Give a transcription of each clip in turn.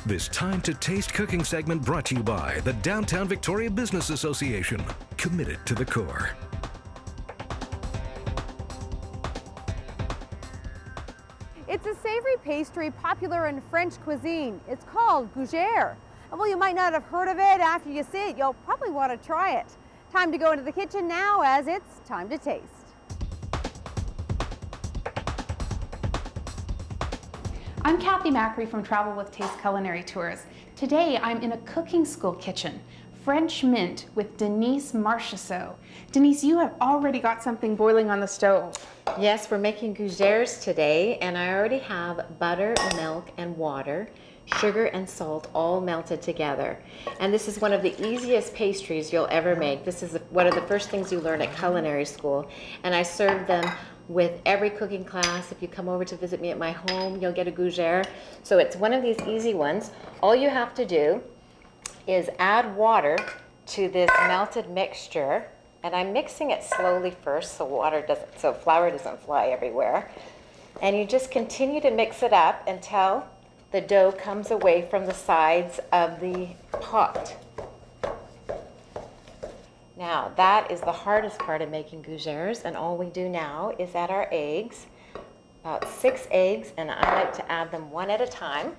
This Time to Taste cooking segment brought to you by the Downtown Victoria Business Association, committed to the core. It's a savory pastry popular in French cuisine. It's called gougeres. And while you might not have heard of it, after you see it, you'll probably want to try it. Time to go into the kitchen now, as it's time to taste. I'm Kathy McAree from Travel with Taste Culinary Tours. Today I'm in a cooking school kitchen, French mint with Denise Marchessault. Denise, you have already got something boiling on the stove. Yes, we're making gougeres today, and I already have butter, milk, and water, sugar and salt all melted together. And this is one of the easiest pastries you'll ever make. This is one of the first things you learn at culinary school, and I serve them with every cooking class. If you come over to visit me at my home, you'll get a gougere. So it's one of these easy ones. All you have to do is add water to this melted mixture, and I'm mixing it slowly first so flour doesn't fly everywhere. And you just continue to mix it up until the dough comes away from the sides of the pot. Now that is the hardest part of making gougeres, and all we do now is add our eggs, about 6 eggs, and I like to add them one at a time.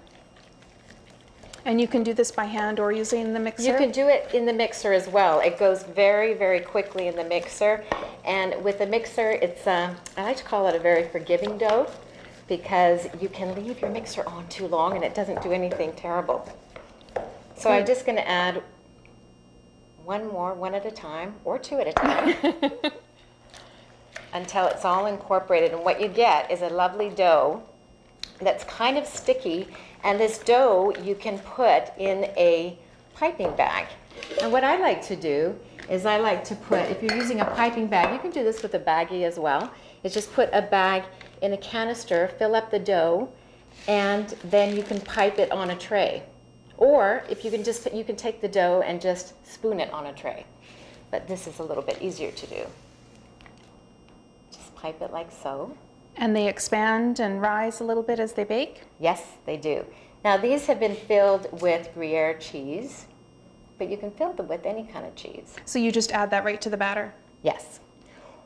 And you can do this by hand or using the mixer? You can do it in the mixer as well. It goes very, very quickly in the mixer. And with the mixer, it's, I like to call it a very forgiving dough, because you can leave your mixer on too long and it doesn't do anything terrible. So I'm just going to add one at a time, or 2 at a time, until it's all incorporated. And what you get is a lovely dough that's kind of sticky, and this dough you can put in a piping bag. And what I like to do is I like to put, if you're using a piping bag, you can do this with a baggie as well, is just put a bag in a canister, fill up the dough, and then you can pipe it on a tray. Or if you can take the dough and just spoon it on a tray. But this is a little bit easier to do. Just pipe it like so. And they expand and rise a little bit as they bake? Yes, they do. Now these have been filled with Gruyere cheese, but you can fill them with any kind of cheese. So you just add that right to the batter? Yes.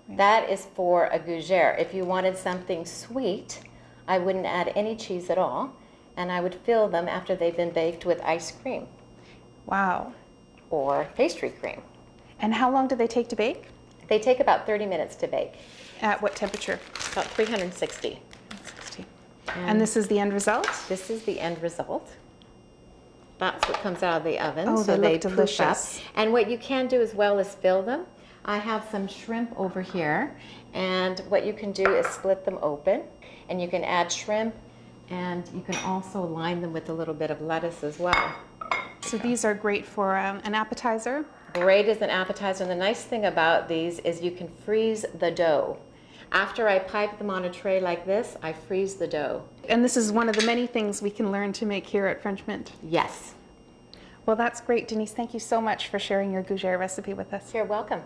That is for a gougere. If you wanted something sweet, I wouldn't add any cheese at all, and I would fill them after they've been baked with ice cream. Wow. Or pastry cream. And how long do they take to bake? They take about 30 minutes to bake. At what temperature? About 360. And this is the end result? This is the end result. That's what comes out of the oven. Oh, so they look poof delicious. up. And what you can do as well is fill them. I have some shrimp over here, and what you can do is split them open, and you can add shrimp, and you can also line them with a little bit of lettuce as well. So these are great for an appetizer? Great as an appetizer, and the nice thing about these is you can freeze the dough. After I pipe them on a tray like this, I freeze the dough. And this is one of the many things we can learn to make here at French Mint. Yes. Well, that's great, Denise. Thank you so much for sharing your gougere recipe with us. You're welcome.